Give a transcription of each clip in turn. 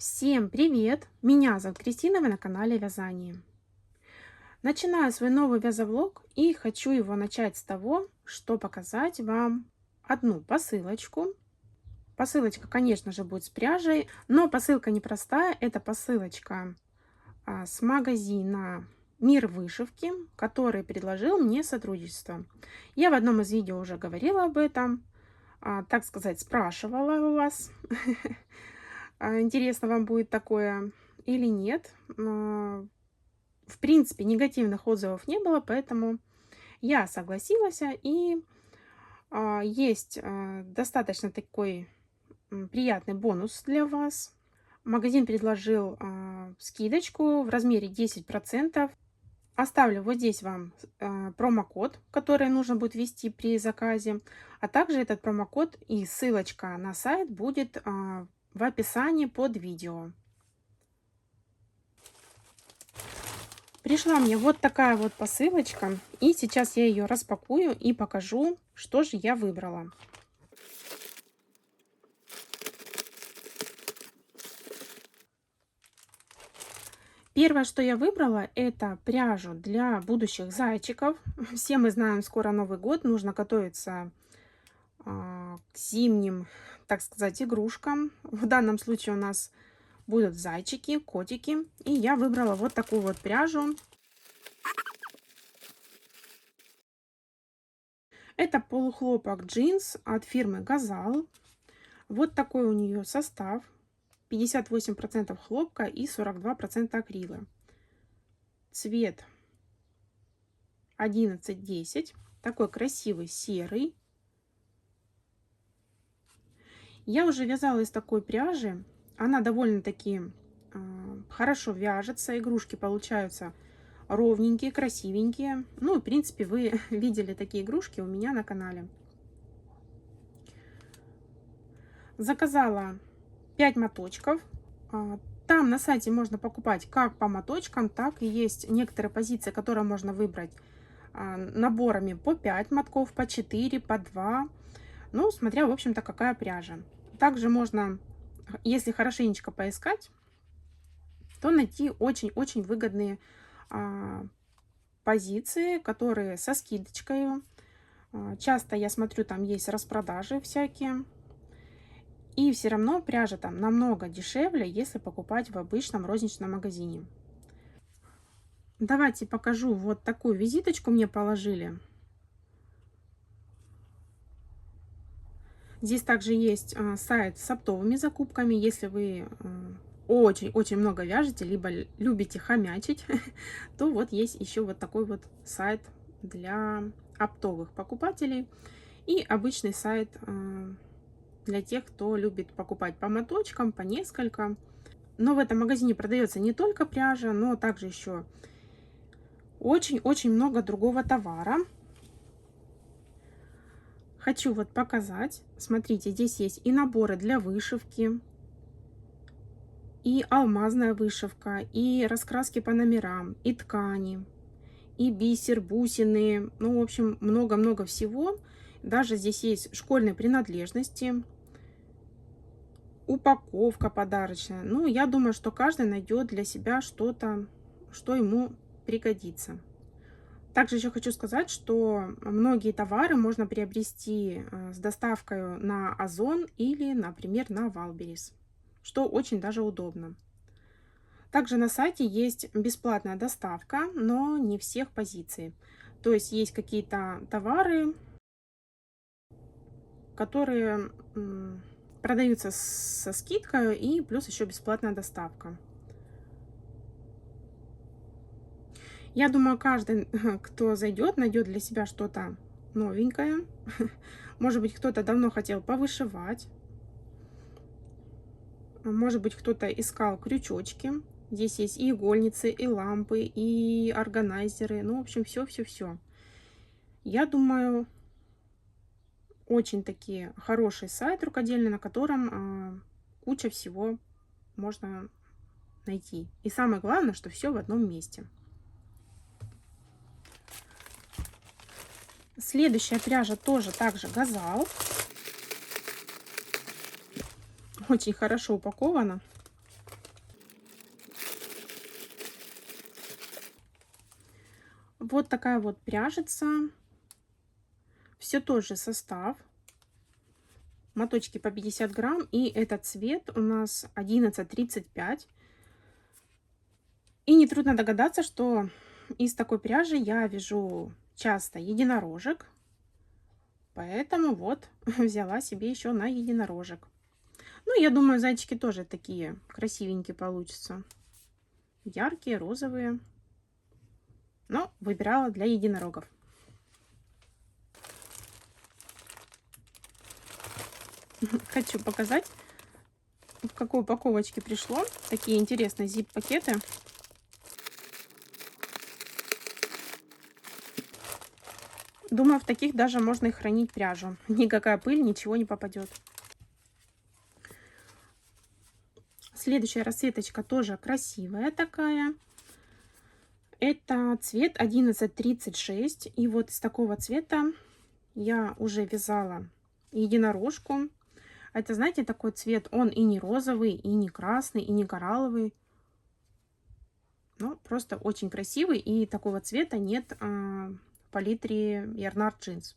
Всем привет! Меня зовут Кристина, вы на канале Вязание. Начинаю свой новый вязовлог и хочу его начать с того, что показать вам одну посылочку. Посылочка, конечно же, будет с пряжей, но посылка непростая. Это посылочка с магазина Мир вышивки, который предложил мне сотрудничество. Я в одном из видео уже говорила об этом, так сказать, спрашивала у вас. Интересно, вам будет такое или нет. В принципе, негативных отзывов не было, поэтому я согласилась. И есть достаточно такой приятный бонус для вас. Магазин предложил скидочку в размере 10%. Оставлю вот здесь вам промокод, который нужно будет ввести при заказе. А также этот промокод и ссылочка на сайт будет в описании под видео. Пришла мне вот такая вот посылочка, и сейчас я ее распакую и покажу, что же я выбрала. Первое, что я выбрала, это пряжу для будущих зайчиков. Все мы знаем, скоро Новый год, нужно готовиться к зимним, так сказать, игрушкам. В данном случае у нас будут зайчики, котики. И я выбрала вот такую вот пряжу. Это полухлопок джинс от фирмы Газал. Вот такой у нее состав. 58% хлопка и 42% акрила. Цвет 11-10. Такой красивый серый. Я уже вязала из такой пряжи. Она довольно-таки хорошо вяжется. Игрушки получаются ровненькие, красивенькие. Ну, в принципе, вы видели такие игрушки у меня на канале. Заказала 5 моточков. Там на сайте можно покупать как по моточкам, так и есть некоторые позиции, которые можно выбрать наборами по 5 мотков, по 4, по 2. Ну, смотря, в общем-то, какая пряжа. Также можно, если хорошенечко поискать, то найти очень-очень выгодные позиции, которые со скидочкой. Часто я смотрю, там есть распродажи всякие. И все равно пряжа там намного дешевле, если покупать в обычном розничном магазине. Давайте покажу. Вот такую визиточку мне положили. Здесь также есть сайт с оптовыми закупками. Если вы очень-очень много вяжете, либо любите хомячить, то вот есть еще вот такой вот сайт для оптовых покупателей. И обычный сайт для тех, кто любит покупать по моточкам, по несколько. Но в этом магазине продается не только пряжа, но также еще очень-очень много другого товара. Хочу вот показать. Смотрите, здесь есть и наборы для вышивки, и алмазная вышивка, и раскраски по номерам, и ткани, и бисер, бусины. Ну, в общем, много-много всего. Даже здесь есть школьные принадлежности, упаковка подарочная. Ну, я думаю, что каждый найдет для себя что-то, что ему пригодится. Также еще хочу сказать, что многие товары можно приобрести с доставкой на Озон или, например, на Валберис, что очень даже удобно. Также на сайте есть бесплатная доставка, но не всех позиций. То есть есть какие-то товары, которые продаются со скидкой и плюс еще бесплатная доставка. Я думаю, каждый, кто зайдет, найдет для себя что-то новенькое. Может быть, кто-то давно хотел повышивать. Может быть, кто-то искал крючочки. Здесь есть и игольницы, и лампы, и органайзеры. Ну, в общем, все-все-все. Я думаю, очень такие хороший сайт рукодельный, на котором куча всего можно найти. И самое главное, что все в одном месте. Следующая пряжа тоже также Газал. Очень хорошо упакована. Вот такая вот пряжица. Все тот же состав. Моточки по 50 грамм. И этот цвет у нас 11:35. И нетрудно догадаться, что из такой пряжи я вяжу часто единорожек. Поэтому вот взяла себе еще на единорожек. Ну, я думаю, зайчики тоже такие красивенькие получатся. Яркие, розовые. Но выбирала для единорогов. Хочу показать, в какой упаковочке пришло. Такие интересные zip-пакеты. Думаю, в таких даже можно и хранить пряжу. Никакая пыль, ничего не попадет. Следующая расцветочка тоже красивая такая. Это цвет 11:36. И вот из такого цвета я уже вязала единорожку. Это, знаете, такой цвет, он и не розовый, и не красный, и не коралловый. Ну, просто очень красивый. И такого цвета нет в палитре Yarnart Jeans.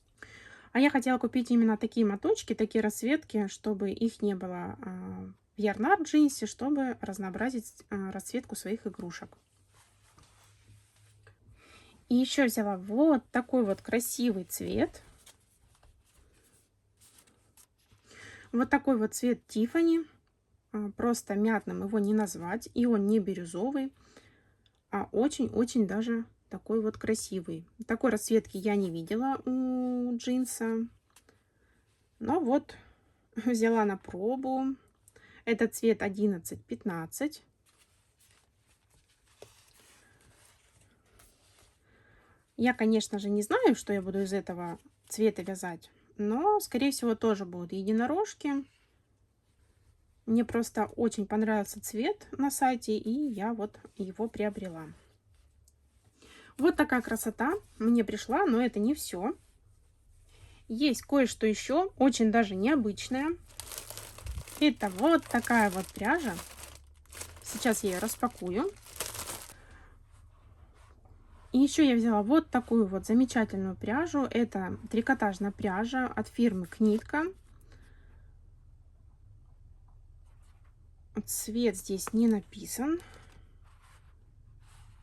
А я хотела купить именно такие моточки, такие расцветки, чтобы их не было в Yarnart Jeans, чтобы разнообразить расцветку своих игрушек. И еще взяла вот такой вот красивый цвет. Вот такой вот цвет Тиффани. Просто мятным его не назвать. И он не бирюзовый, а очень-очень даже такой вот красивый. Такой расцветки я не видела у джинса. Но вот взяла на пробу. Это цвет 11:15. Я, конечно же, не знаю, что я буду из этого цвета вязать. Но, скорее всего, тоже будут единорожки. Мне просто очень понравился цвет на сайте, и я вот его приобрела. Вот такая красота мне пришла, но это не все. Есть кое-что еще, очень даже необычное. Это вот такая вот пряжа. Сейчас я ее распакую. И еще я взяла вот такую вот замечательную пряжу. Это трикотажная пряжа от фирмы Книтка. Цвет здесь не написан.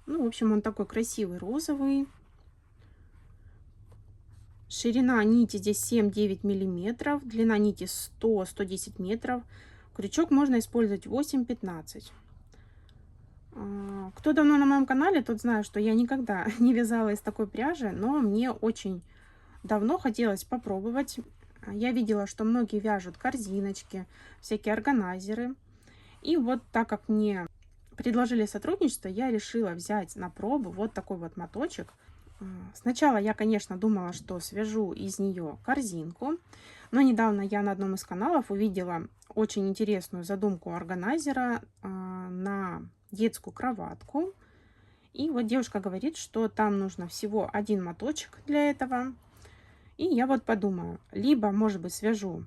Ну, в общем, он такой красивый, розовый. Ширина нити здесь 7-9 миллиметров. Длина нити 100-110 метров. Крючок можно использовать 8-15. Кто давно на моем канале, тот знает, что я никогда не вязала из такой пряжи, но мне очень давно хотелось попробовать. Я видела, что многие вяжут корзиночки, всякие органайзеры. И вот так как мне предложили сотрудничество, я решила взять на пробу вот такой вот моточек. Сначала я, конечно, думала, что свяжу из нее корзинку, но недавно я на одном из каналов увидела очень интересную задумку органайзера на детскую кроватку. И вот девушка говорит, что там нужно всего один моточек для этого. И я вот подумаю, либо, может быть, свяжу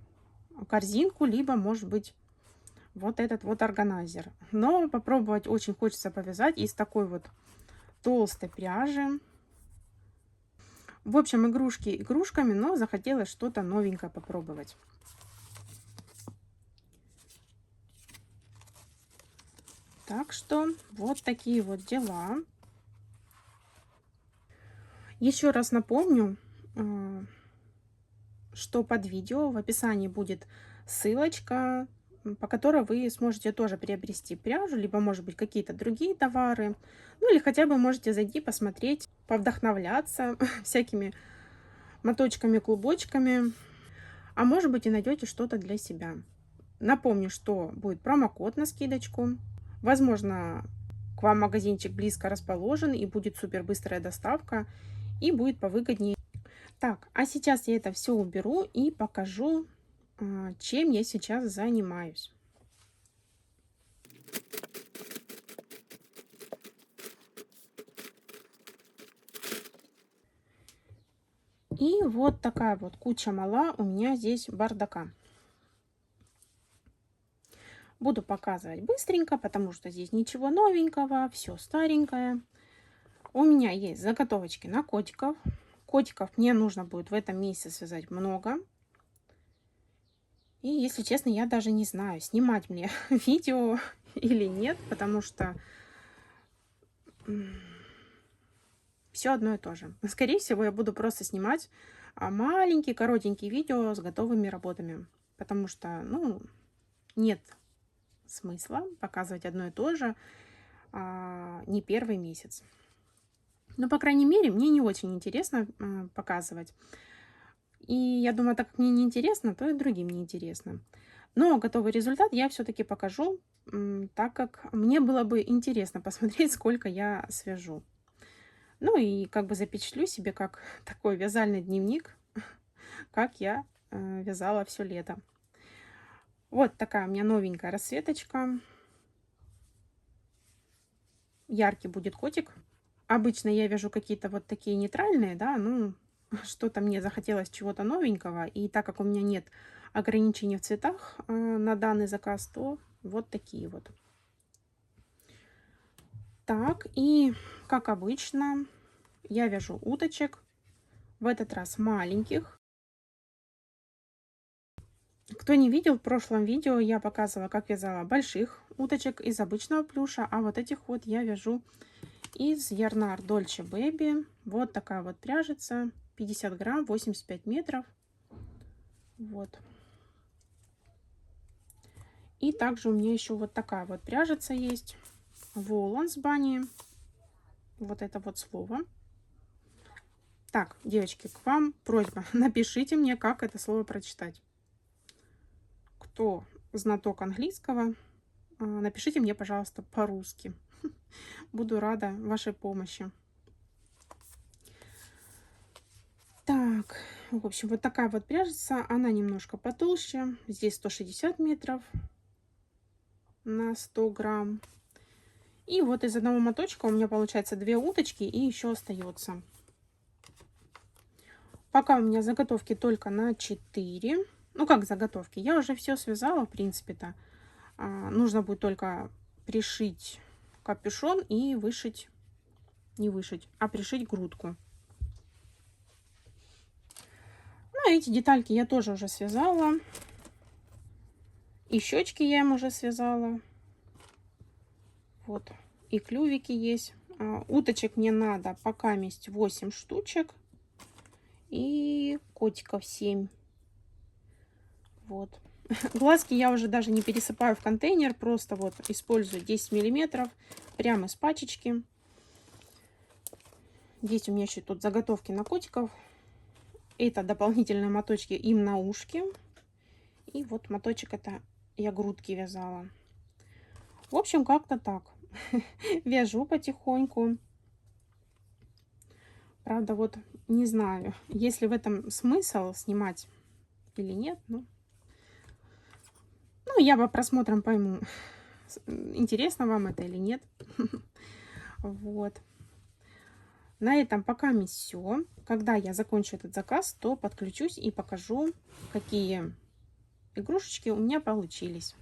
корзинку, либо, может быть, вот этот вот органайзер. Но попробовать очень хочется повязать из такой вот толстой пряжи. В общем, игрушки игрушками, но захотелось что-то новенькое попробовать. Так что вот такие вот дела. Еще раз напомню, что под видео в описании будет ссылочка, по которой вы сможете тоже приобрести пряжу, либо, может быть, какие-то другие товары. Ну, или хотя бы можете зайти, посмотреть, повдохновляться всякими моточками, клубочками. А может быть, и найдете что-то для себя. Напомню, что будет промокод на скидочку. Возможно, к вам магазинчик близко расположен, и будет супер быстрая доставка, и будет повыгоднее. Так, а сейчас я это все уберу и покажу, чем я сейчас занимаюсь. И вот такая вот куча мала у меня здесь бардака. Буду показывать быстренько, потому что здесь ничего новенького, все старенькое. У меня есть заготовочки на котиков. Котиков мне нужно будет в этом месяце связать много. И, если честно, я даже не знаю, снимать мне видео или нет, потому что все одно и то же. Скорее всего, я буду просто снимать маленькие, коротенькие видео с готовыми работами, потому что, ну, нет смысла показывать одно и то же не первый месяц. Но, по крайней мере, мне не очень интересно показывать. И я думаю, так как мне не интересно, то и другим не интересно. Но готовый результат я все-таки покажу, так как мне было бы интересно посмотреть, сколько я свяжу. Ну и как бы запечатлю себе как такой вязальный дневник, как я вязала все лето. Вот такая у меня новенькая расцветочка. Яркий будет котик. Обычно я вяжу какие-то вот такие нейтральные, да, ну, что-то мне захотелось чего-то новенького. И так как у меня нет ограничений в цветах на данный заказ, то вот такие вот. Так, и как обычно, я вяжу уточек. В этот раз маленьких. Кто не видел, в прошлом видео я показывала, как вязала больших уточек из обычного плюша. А вот этих вот я вяжу из Yarnar Dolce Baby. Вот такая вот пряжица. 50 грамм, 85 метров. Вот. И также у меня еще вот такая вот пряжица есть. Woolens Bunny. Вот это вот слово. Так, девочки, к вам просьба. Напишите мне, как это слово прочитать. Кто знаток английского, напишите мне, пожалуйста, по-русски. Буду рада вашей помощи. Так, в общем, вот такая вот пряжица. Она немножко потолще. Здесь 160 метров на 100 грамм. И вот из одного моточка у меня получается 2 уточки и еще остается. Пока у меня заготовки только на 4. Ну, как заготовки? Я уже все связала, в принципе-то. Нужно будет только пришить капюшон и вышить, не вышить, а пришить грудку. Ну, эти детальки я тоже уже связала. И щечки я им уже связала. Вот. И клювики есть. Уточек мне надо пока 8 штучек. И котиков 7. Вот. Глазки я уже даже не пересыпаю в контейнер. Просто вот использую 10 миллиметров. Прямо из пачечки. Здесь у меня еще тут заготовки на котиков. Это дополнительные моточки им на ушки. И вот моточек это я грудки вязала. В общем, как-то так. Вяжу потихоньку. Правда, вот не знаю, есть ли в этом смысл снимать или нет. Ну, я по просмотрам пойму, интересно вам это или нет. Вот. На этом пока все. Когда я закончу этот заказ, то подключусь и покажу, какие игрушечки у меня получились.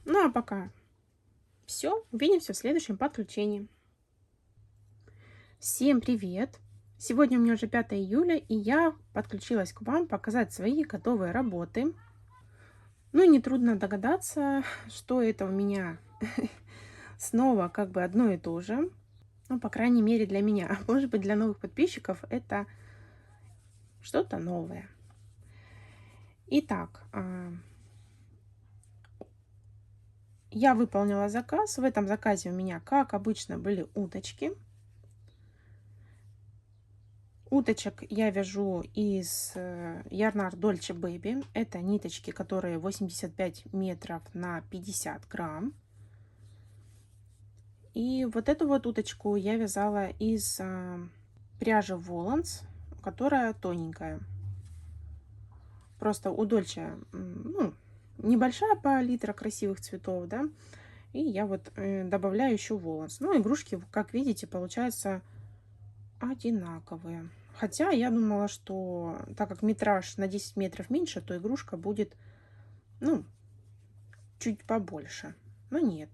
Ну, а пока все. Увидимся в следующем подключении. Всем привет! Сегодня у меня уже 5 июля, и я подключилась к вам показать свои готовые работы. Ну, нетрудно догадаться, что это у меня снова как бы одно и то же. Ну, по крайней мере, для меня. Может быть, для новых подписчиков это что-то новое. Итак, я выполнила заказ. В этом заказе у меня, как обычно, были уточки. Уточек я вяжу из Yarnar Dolce Baby. Это ниточки, которые 85 метров на 50 грамм. И вот эту вот уточку я вязала из пряжи Woolens, которая тоненькая. Просто у Dolce, ну, небольшая палитра красивых цветов, да. И я вот добавляю еще Woolens. Ну, игрушки, как видите, получаются одинаковые. Хотя я думала, что так как метраж на 10 метров меньше, то игрушка будет, ну, чуть побольше. Но нет.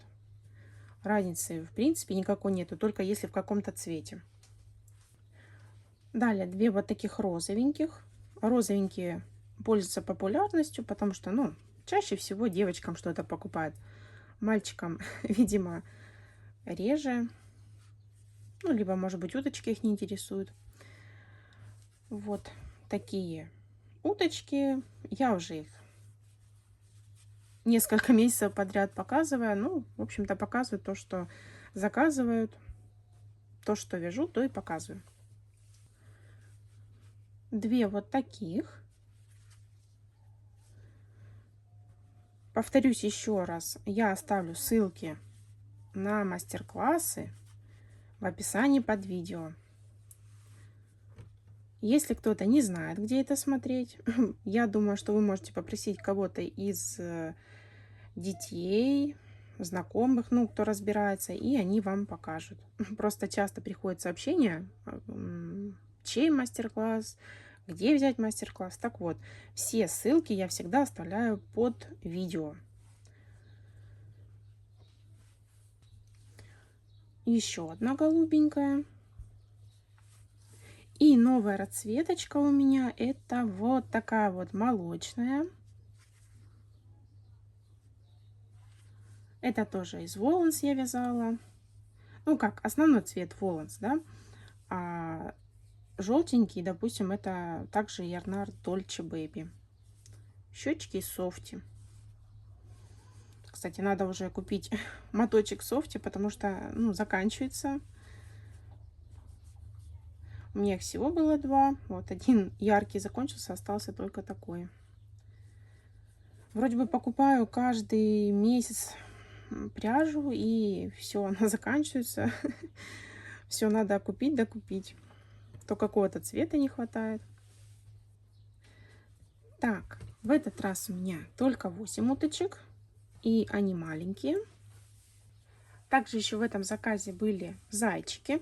разницы в принципе никакой нету, только если в каком-то цвете. Далее 2 вот таких розовеньких. Розовенькие пользуются популярностью, потому что, ну, чаще всего девочкам что-то покупают. Мальчикам, видимо, реже. Ну, либо, может быть, уточки их не интересуют. Вот такие уточки. Я уже их несколько месяцев подряд показываю. Ну, в общем-то, показываю то, что заказывают. То, что вяжу, то и показываю. 2 вот таких. Повторюсь еще раз, я оставлю ссылки на мастер-классы в описании под видео. Если кто-то не знает, где это смотреть, я думаю, что вы можете попросить кого-то из детей, знакомых, ну, кто разбирается, и они вам покажут. Просто часто приходят сообщения, чей мастер-класс, где взять мастер-класс. Так вот, все ссылки я всегда оставляю под видео. Еще одна голубенькая. И новая расцветочка у меня это вот такая вот молочная. Это тоже из Воланс я вязала. Ну как, основной цвет Воланс, да. А желтенький, допустим, это также Ярнар Дольче Бэби. Щечки софти. Кстати, надо уже купить моточек софти, потому что, ну, заканчивается. У меня их всего было 2. Вот один яркий закончился, остался только такой. Вроде бы покупаю каждый месяц пряжу, и все, она заканчивается. Все надо купить, докупить. То какого-то цвета не хватает. Так, в этот раз у меня только 8 уточек, и они маленькие. Также еще в этом заказе были зайчики.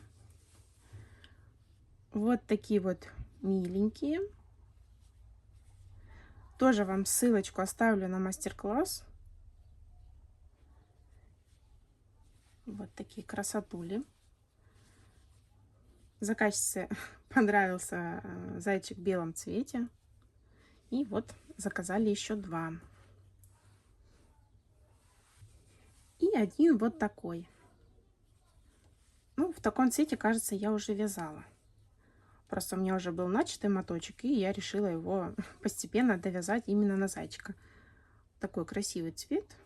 Вот такие вот миленькие. Тоже вам ссылочку оставлю на мастер-класс. Вот такие красотули. Заказчице понравился зайчик в белом цвете. И вот заказали еще 2. И один вот такой. Ну, в таком цвете, кажется, я уже вязала. Просто у меня уже был начатый моточек, и я решила его постепенно довязать именно на зайчика. Такой красивый цвет.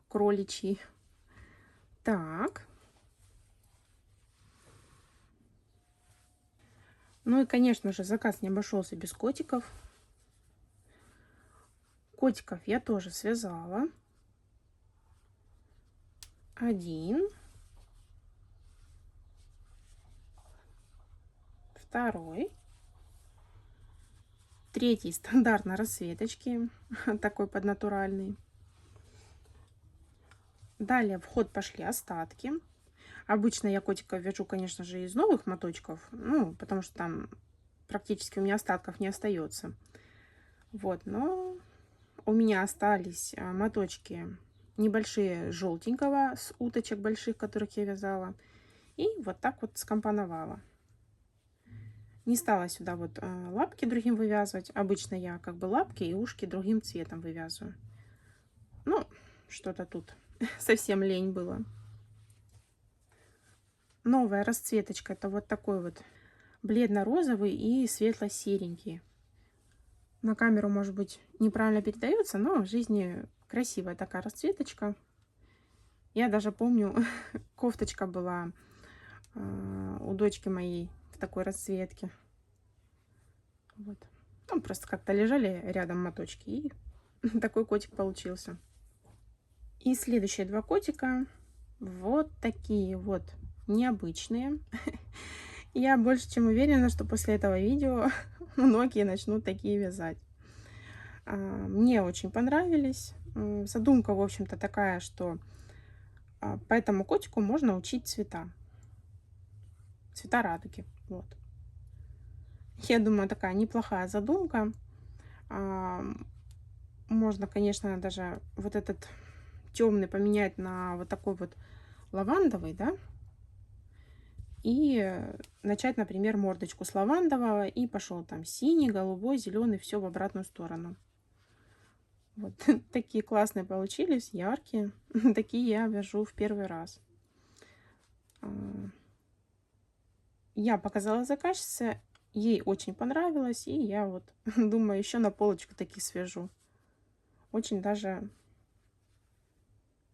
Кроличий. Так. Ну и, конечно же, заказ не обошелся без котиков. Котиков я тоже связала. 1. 2. 3 стандартно расцветочки. Такой поднатуральный. Далее в ход пошли остатки. Обычно я котиков вяжу, конечно же, из новых моточков. Ну, потому что там практически у меня остатков не остается. Вот, но у меня остались моточки небольшие желтенького с уточек больших, которых я вязала. И вот так вот скомпоновала. Не стала сюда вот лапки другим вывязывать. Обычно я как бы лапки и ушки другим цветом вывязываю. Ну, что-то тут совсем лень было. Новая расцветочка. Это вот такой вот бледно-розовый и светло-серенький. На камеру, может быть, неправильно передается, но в жизни красивая такая расцветочка. Я даже помню, кофточка была у дочки моей в такой расцветке. Вот. Там просто как-то лежали рядом моточки, и такой котик получился. И следующие 2 котика вот такие вот необычные. Я больше чем уверена, что после этого видео многие начнут такие вязать. Мне очень понравились. Задумка, в общем-то, такая, что по этому котику можно учить цвета. Цвета радуги. Вот. Я думаю, такая неплохая задумка. Можно, конечно, даже вот этот темный поменять на вот такой вот лавандовый, да, и начать, например, мордочку с лавандового, и пошел там синий, голубой, зеленый, все в обратную сторону. Вот такие классные получились, яркие. Такие я вяжу в первый раз. А, Я показала заказчице, ей очень понравилось, и я вот думаю, еще на полочку таких свяжу. Очень даже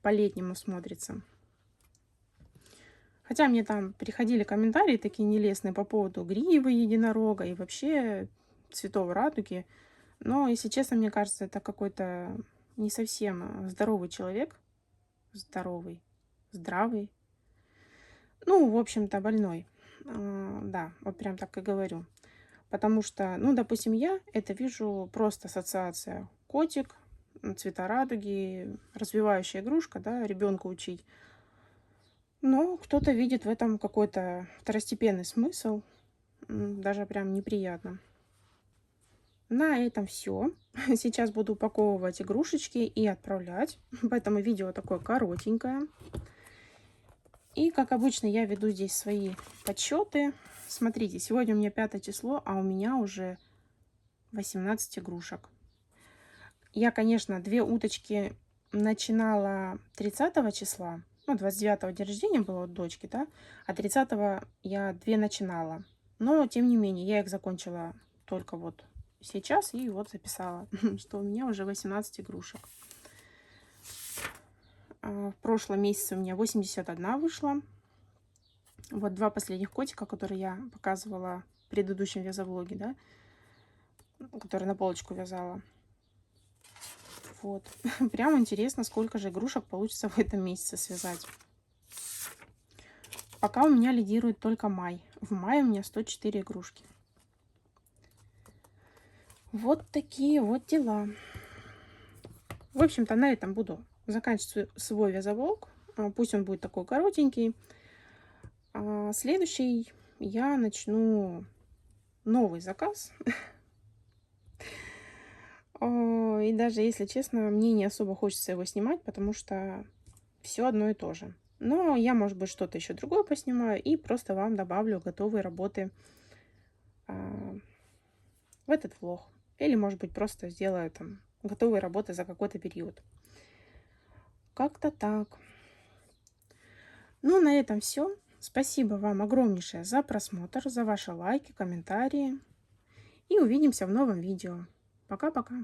по-летнему смотрится. Хотя мне там приходили комментарии такие нелестные по поводу гривы единорога и вообще цветов радуги. Но, если честно, мне кажется, это какой-то не совсем здоровый человек. Здравый. Ну, в общем-то, больной. Да, вот прям так и говорю. Потому что, ну, допустим, я это вижу просто ассоциация котик, цвета радуги, развивающая игрушка, да, ребенка учить. Но кто-то видит в этом какой-то второстепенный смысл, даже прям неприятно. На этом все. Сейчас буду упаковывать игрушечки и отправлять. Поэтому видео такое коротенькое. И, как обычно, я веду здесь свои подсчеты. Смотрите, сегодня у меня 5 число, а у меня уже 18 игрушек. Я, конечно, 2 уточки начинала 30 числа. Ну, 29-го день рождения было у дочки, да? А 30-го я 2 начинала. Но, тем не менее, я их закончила только вот сейчас и вот записала, что у меня уже 18 игрушек. В прошлом месяце у меня 81 вышла. Вот 2 последних котика, которые я показывала в предыдущем вязовлоге, да, которые на полочку вязала. Вот. Прям интересно, сколько же игрушек получится в этом месяце связать. Пока у меня лидирует только май. В мае у меня 104 игрушки. Вот такие вот дела. В общем-то, на этом буду заканчивать свой вязовлог. Пусть он будет такой коротенький. Следующий я начну новый заказ. И даже, если честно, мне не особо хочется его снимать, потому что все одно и то же. Но я, может быть, что-то еще другое поснимаю и просто вам добавлю готовые работы в этот влог. Или, может быть, просто сделаю там готовые работы за какой-то период. Как-то так. Ну, на этом все. Спасибо вам огромнейшее за просмотр, за ваши лайки, комментарии. И увидимся в новом видео. Пока-пока.